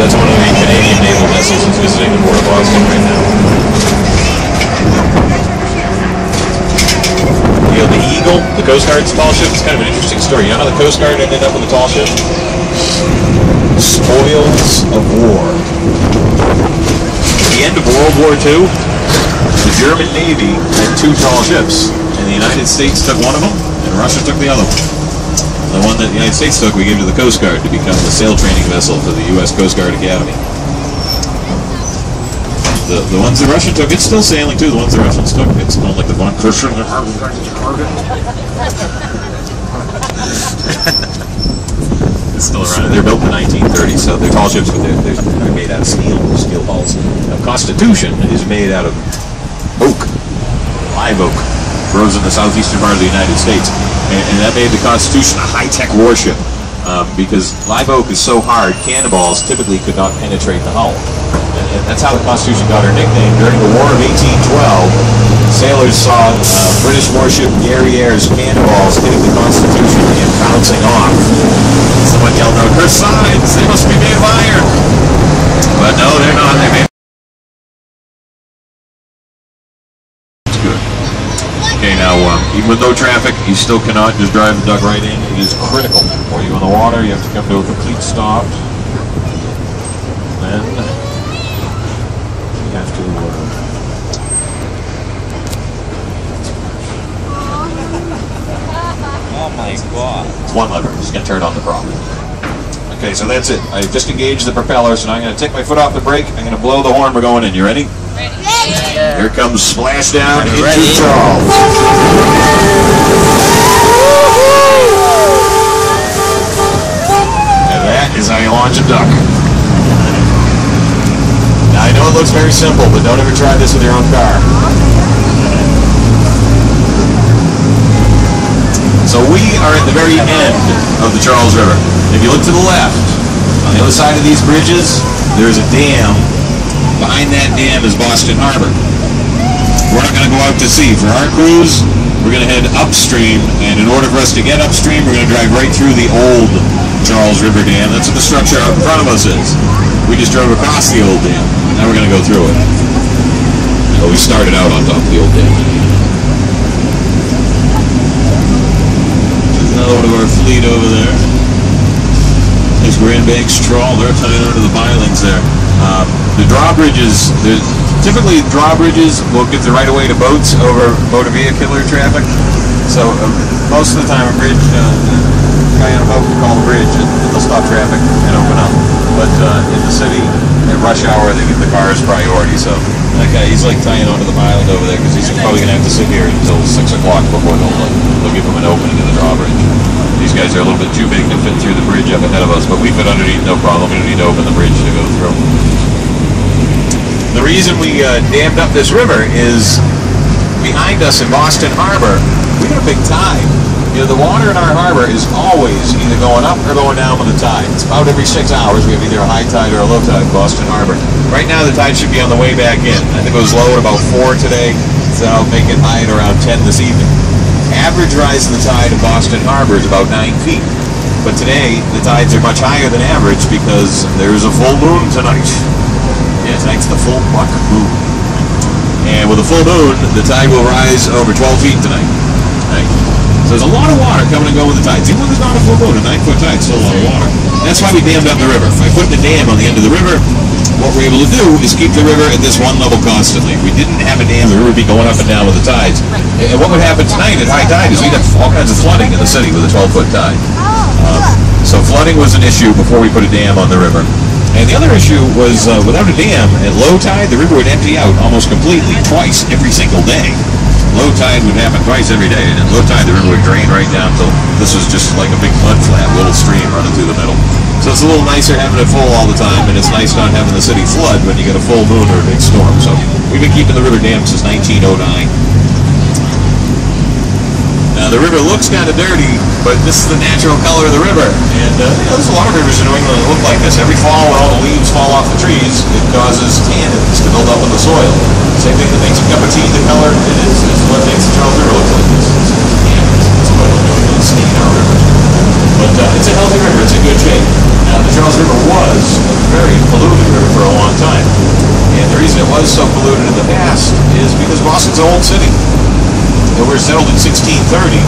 That's one of the Canadian naval vessels that's visiting the port of Boston right now. You know, the Eagle, the Coast Guard's tall ship, it's kind of an interesting story. You know how the Coast Guard ended up with a tall ship? Spoils of war. At the end of World War II, the German Navy had 2 tall ships, and the United States took one of them, and Russia took the other one. The one that the United States took, we gave to the Coast Guard to become the sail training vessel for the U.S. Coast Guard Academy. The ones that Russia took, it's still sailing too. The ones the Russians took, it's not like the one Christian. It's still around. They're built in the 1930s, so they're tall ships, but they're made out of steel hulls. Now, Constitution is made out of oak, live oak, grows in the southeastern part of the United States. And that made the Constitution a high-tech warship because live oak is so hard, cannonballs typically could not penetrate the hull. And that's how the Constitution got her nickname. During the War of 1812, sailors saw British warship Guerrière's cannonballs hitting the Constitution and bouncing off. Someone yelled out, "Her sides, they must be made of iron." But no, they're not. They're made. It's good. Okay, now, even with no traffic, you still cannot just drive the duck right in. It is critical. Before you go in the water, you have to come to a complete stop. Then you have to... Oh my God. It's one lever. Just going to turn on the prop. Okay, so that's it. I've just engaged the propeller, so now I'm going to take my foot off the brake. I'm going to blow the horn. We're going in. You ready? Ready. Yeah. Here comes splashdown into Ready. Charles. And that is how you launch a duck. Now I know it looks very simple, but don't ever try this with your own car. So we are at the very end of the Charles River. If you look to the left, on the other side of these bridges, there's a dam. Behind that dam is Boston Harbor. We're not going to go out to sea. For our cruise, we're going to head upstream, and in order for us to get upstream, we're going to drive right through the old Charles River Dam. That's what the structure out in front of us is. We just drove across the old dam. Now we're going to go through it. Well, we started out on top of the old dam. There's another one of our fleet over there. There's Grand Banks trawl. They're tied under the pilings there. The drawbridges, typically drawbridges will give the right of way to boats over motor vehicular traffic. So most of the time a bridge, guy on a boat will call the bridge and they'll stop traffic and open up. But in the city, at rush hour, they give the cars priority. So that guy, he's like tying onto the island over there because he's probably going to have to sit here until 6 o'clock before they'll give him an opening in the drawbridge. These guys are a little bit too big to fit through the bridge up ahead of us, but we fit underneath no problem. We don't need to open the bridge to go through. The reason we dammed up this river is behind us in Boston Harbor, we got a big tide. You know, the water in our harbor is always either going up or going down with the tide. It's about every 6 hours we have either a high tide or a low tide in Boston Harbor. Right now the tide should be on the way back in. I think it was low at about 4 today, so I'll make it high at around 10 this evening. Average rise in the tide in Boston Harbor is about 9 feet. But today, the tides are much higher than average because there's a full moon tonight. Yeah, tonight's the full buck moon. And with a full moon, the tide will rise over 12 feet tonight. Right? So there's a lot of water coming and going with the tides. Even when there's not a full moon, a 9-foot tide, still a lot of water. That's why we dammed up the river. By putting a dam on the end of the river, what we're able to do is keep the river at this one level constantly. If we didn't have a dam, the river would be going up and down with the tides. And what would happen tonight at high tide is we'd have all kinds of flooding in the city with a 12-foot tide. So flooding was an issue before we put a dam on the river. And the other issue was without a dam, at low tide, the river would empty out almost completely, twice every single day. Low tide would happen twice every day, and at low tide the river would drain right down till this was just like a big mud flat, little stream running through the middle. So it's a little nicer having it full all the time, and it's nice not having the city flood when you get a full moon or a big storm. So we've been keeping the river dammed since 1909. Now the river looks kind of dirty, but this is the natural color of the river. And you know, there's a lot of rivers in New England that look like this. Every fall when all the leaves fall off the trees, it causes tannins to build up in the soil. Same thing that makes a cup of tea the color it is what makes the Charles River look like this. It's tannins. That's why we don't really stain our river. But it's a healthy river. It's in good shape. Now the Charles Falls River was a very polluted river for a long time. And the reason it was so polluted in the past is because Boston's an old city. We were settled in 1630,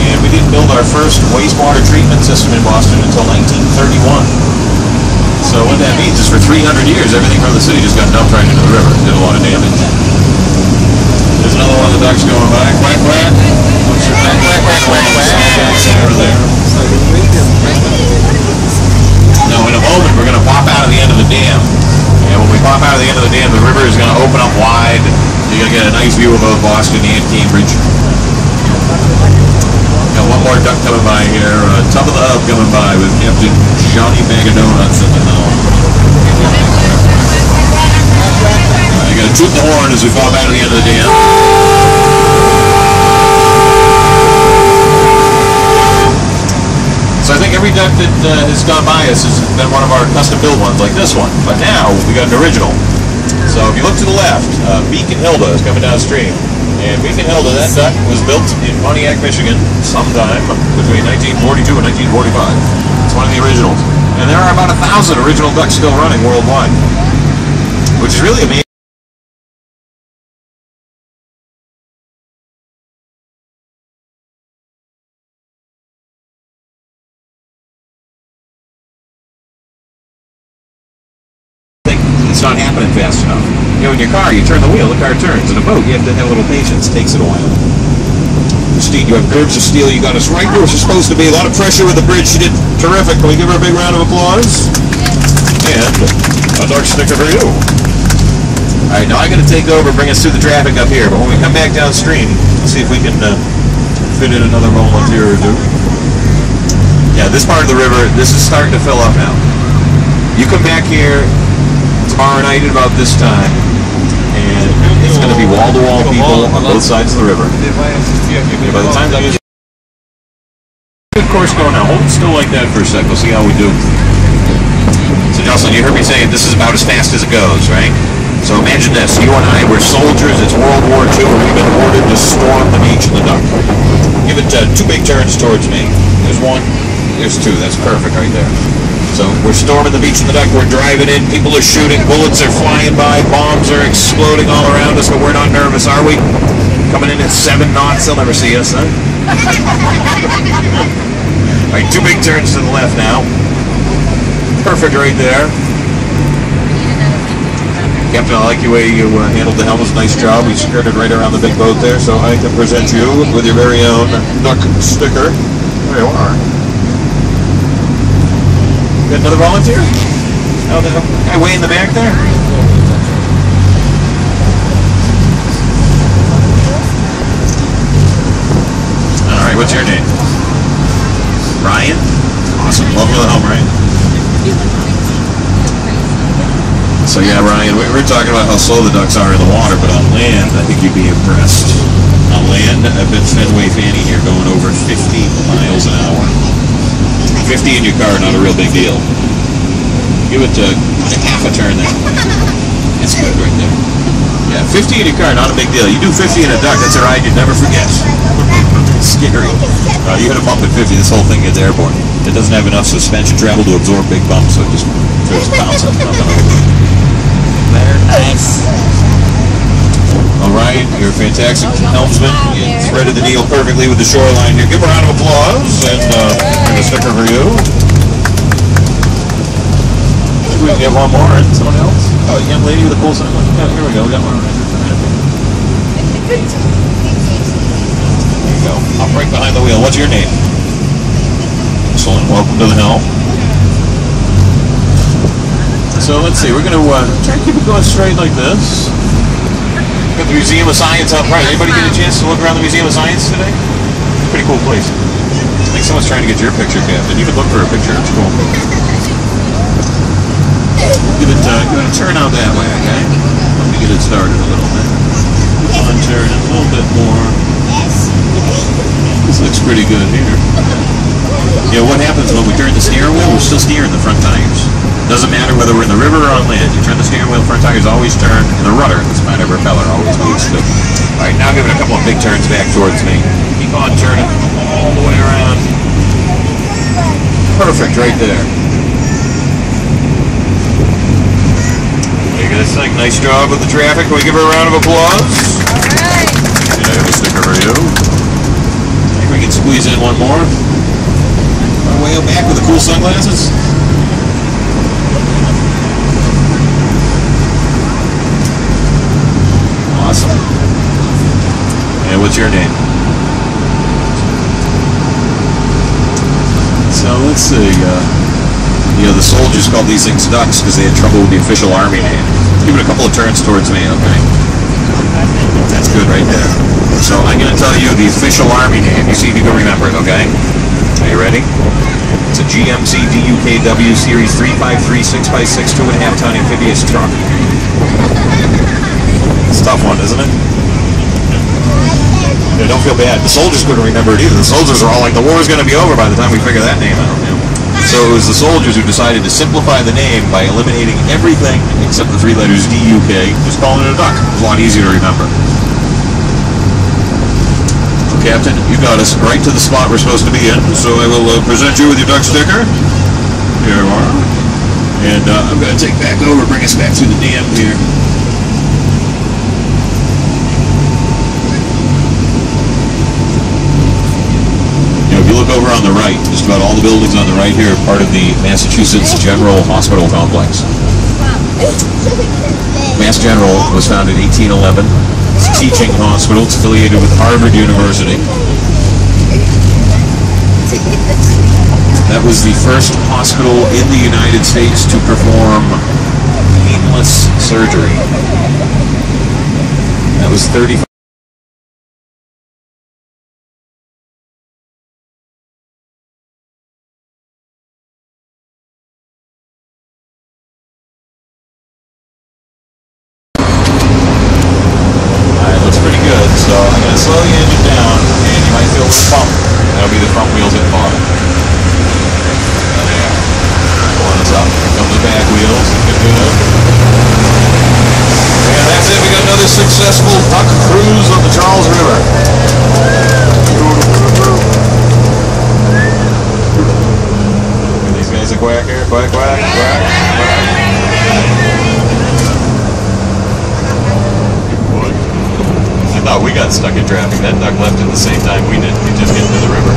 and we didn't build our first wastewater treatment system in Boston until 1931. So what that means is for 300 years, everything from the city just got dumped right into the river. Did a lot of damage. There's another one of the ducks going by. Quack, quack. Quack, quack, quack, quack, quack. Over there. Now, in a moment, we're going to pop out of the end of the dam. And when we pop out of the end of the dam, the river is going to open up wide. You're going to get a nice view of both Boston and Cambridge. Got one more duck coming by here. Top of the hub coming by with Captain Johnny Bag of Donuts at the helm. You got to toot the horn as we pop out of the end of the dam. So I think every duck that has gone by us has been one of our custom-built ones, like this one. But now, we got an original. So if you look to the left, Beacon Hilda is coming downstream. And Beacon Hilda, that duck was built in Pontiac, Michigan, sometime between 1942 and 1945. It's one of the originals. And there are about 1,000 original ducks still running worldwide, which is really amazing. It's not happening fast enough. You know, in your car, you turn the wheel, the car turns. In a boat, you have to have a little patience. It takes it a while. Christine, you have curves of steel. You got us right where we're supposed to be. A lot of pressure with the bridge. She did terrific. Can we give her a big round of applause? And a dark sticker for you. All right, now I'm going to take over, bring us through the traffic up here. But when we come back downstream, see if we can fit in another volunteer or two. Yeah, this part of the river, this is starting to fill up now. You come back here tomorrow night at about this time, and it's going to be wall-to-wall people on both sides of the river. By the time you good course going now, hold it still like that for a sec. We'll see how we do. So Jocelyn, you heard me saying this is about as fast as it goes, right? So imagine this: you and I were soldiers. It's World War II, and we've been ordered to storm the beach in the Duck. Give it two big turns towards me. There's one. There's two. That's perfect right there. So we're storming the beach in the Duck, we're driving in, people are shooting, bullets are flying by, bombs are exploding all around us, but we're not nervous, are we? Coming in at 7 knots, they'll never see us, huh? Alright, 2 big turns to the left now. Perfect right there. Captain, I like the way you handled the helmets, nice job. We skirted right around the big boat there, so I can present you with your very own Duck sticker. There you are. Got another volunteer? Oh, the guy way in the back there? Alright, what's your name? Ryan? Awesome. Welcome to the helm, Ryan. So yeah, Ryan, we were talking about how slow the ducks are in the water, but on land, I think you'd be impressed. On land, I've been Fenway Fanny here going over 50 miles an hour. 50 in your car, not a real big deal. Give it half a turn there. It's good right there. Yeah, 50 in your car, not a big deal. You do 50 in a duck, that's a ride you'd never forget. It's scary. You hit a bump at 50, this whole thing gets airborne. It doesn't have enough suspension travel to absorb big bumps, so it just goes bouncing. There, nice. Alright, you're a fantastic helmsman. You threaded the needle perfectly with the shoreline here. Give a round of applause, and a sticker for you. Maybe we can get one more, and someone else? Oh, young lady with a cool sign. Yeah, here we go, we got one right there. There you go. I'm right behind the wheel. What's your name? Excellent. Welcome to the helm. So let's see, we're going to try to keep it going straight like this. Got the Museum of Science up right. Anybody get a chance to look around the Museum of Science today? Pretty cool place. I think someone's trying to get your picture, Captain. You can look for a picture. It's cool. Give it a turn out that way, okay? Let me get it started a little bit. Keep on turning a little bit more. This looks pretty good here. You know, what happens when we turn the steering wheel? We're still steering the front tires. Doesn't matter whether we're in the river or on land. You turn the steering wheel, front tires always turn, and the rudder, the spine of our propeller, always moves too. Alright, now give it a couple of big turns back towards me. Keep on turning all the way around. Perfect right there. think. Nice job with the traffic. Can we give her a round of applause? Alright. And I have a sticker for you. I think we can squeeze in one more. Way up back with the cool sunglasses. Awesome. And what's your name? So let's see. The soldiers called these things ducks because they had trouble with the official army name. Give it a couple of turns towards me, okay? That's good right there. So I'm going to tell you the official army name. You see if you can remember it, okay? Are you ready? It's a GMC DUKW Series 353 6x6 2.5-ton amphibious truck. It's a tough one, isn't it? Yeah, don't feel bad. The soldiers couldn't remember it either. The soldiers are all like, the war's going to be over by the time we figure that name out. So it was the soldiers who decided to simplify the name by eliminating everything except the three letters DUK, just calling it a duck. It's a lot easier to remember. Captain, you got us right to the spot we're supposed to be in, so I will present you with your duck sticker. Here you are. And I'm going to take back over, bring us back through the dam here. If you look over on the right, just about all the buildings on the right here are part of the Massachusetts General Hospital Complex. Mass General was founded in 1811. It's a teaching hospital. It's affiliated with Harvard University. That was the first hospital in the United States to perform painless surgery. That was 35. So I'm going to slow the engine down, and you might feel a little bump. That'll be the front wheels at the bottom. There. Pulling us up. Here come the back wheels. And that's it. We got another successful duck cruise on the Charles River. These guys are quack here. Quack, quack, quack, quack. We got stuck in traffic. That duck left at the same time we did. We just get into the river.